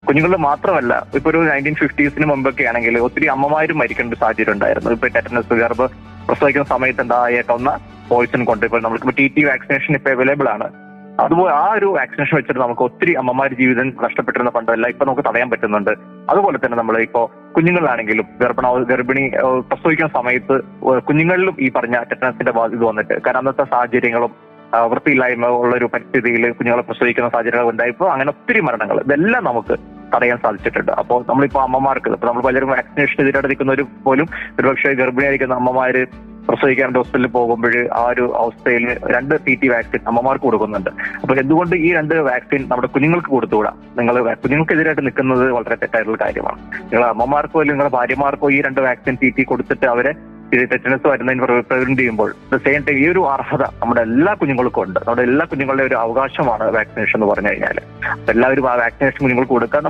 കുഞ്ഞുങ്ങളിൽ മാത്രമല്ല, ഇപ്പൊ ഒരു 1950s മുമ്പൊക്കെ ആണെങ്കിൽ ഒത്തിരി അമ്മമാരും മരിക്കേണ്ട ഒരു സാഹചര്യം ഉണ്ടായിരുന്നു. ഇപ്പൊ ടെറ്റനസ്, പ്രസവിക്കുന്ന സമയത്ത് ഉണ്ടായേക്കാവുന്ന പോയിസൺ കൊണ്ട് ഇപ്പോൾ നമുക്ക് TT വാക്സിനേഷൻ ഇപ്പൊ അവൈലബിൾ ആണ്. അതുപോലെ ആ ഒരു വാക്സിനേഷൻ വെച്ചിട്ട് നമുക്ക് ഒത്തിരി അമ്മമാര് ജീവിതം നഷ്ടപ്പെട്ടിരുന്ന പണ്ടല്ല ഇപ്പൊ നമുക്ക് തടയാൻ പറ്റുന്നുണ്ട്. അതുപോലെ തന്നെ നമ്മൾ ഇപ്പോ കുഞ്ഞുങ്ങളിലാണെങ്കിലും ഗർഭിണി പ്രസവിക്കുന്ന സമയത്ത് കുഞ്ഞുങ്ങളിലും ഈ പറഞ്ഞ ടെറ്റനസിന്റെ ഇത് വന്നിട്ട്, കാരണം അന്നത്തെ സാഹചര്യങ്ങളും വൃത്തിയില്ലായ്മ ഉള്ള ഒരു പരിസ്ഥിതിയിൽ കുഞ്ഞുങ്ങളെ പ്രസവിക്കുന്ന സാഹചര്യങ്ങൾ ഉണ്ടായപ്പോൾ അങ്ങനെ ഒത്തിരി മരണങ്ങൾ ഇതെല്ലാം നമുക്ക് തടയാൻ സാധിച്ചിട്ടുണ്ട്. അപ്പോൾ നമ്മളിപ്പോ അമ്മമാർക്ക് ഇപ്പൊ നമ്മൾ പലരും വാക്സിനേഷൻ എതിരായിട്ട് നിൽക്കുന്നവർ പോലും ഒരുപക്ഷെ ഗർഭിണിയായിരിക്കുന്ന അമ്മമാര് പ്രസവിക്കാൻ ഹോസ്പിറ്റലിൽ പോകുമ്പോൾ ആ ഒരു അവസ്ഥയിൽ 2 TT വാക്സിൻ അമ്മമാർക്ക് കൊടുക്കുന്നുണ്ട്. അപ്പൊ എന്തുകൊണ്ട് ഈ 2 വാക്സിൻ നമ്മുടെ കുഞ്ഞുങ്ങൾക്ക് കൊടുത്തുകൂടാ? നിങ്ങൾ കുഞ്ഞുങ്ങൾക്കെതിരായിട്ട് നിൽക്കുന്നത് വളരെ തെറ്റായിട്ടുള്ള കാര്യമാണ്. നിങ്ങൾ അമ്മമാർക്കോ അല്ലെങ്കിൽ നിങ്ങളുടെ ഭാര്യമാർക്കോ ഈ 2 വാക്സിൻ TT കൊടുത്തിട്ട് അവരെ ടെറ്റനസ് വരുന്നതിന് പ്രിവെന്റ് ചെയ്യുമ്പോൾ സെയിം ടൈം ഈ ഒരു അർഹത നമ്മുടെ എല്ലാ കുഞ്ഞുങ്ങൾക്കും ഉണ്ട്. നമ്മുടെ എല്ലാ കുഞ്ഞുങ്ങളുടെ ഒരു അവകാശമാണ് വാക്സിനേഷൻ എന്ന് പറഞ്ഞു കഴിഞ്ഞാൽ. എല്ലാവരും ആ വാക്സിനേഷൻ കുഞ്ഞുങ്ങൾക്ക് കൊടുക്കുക.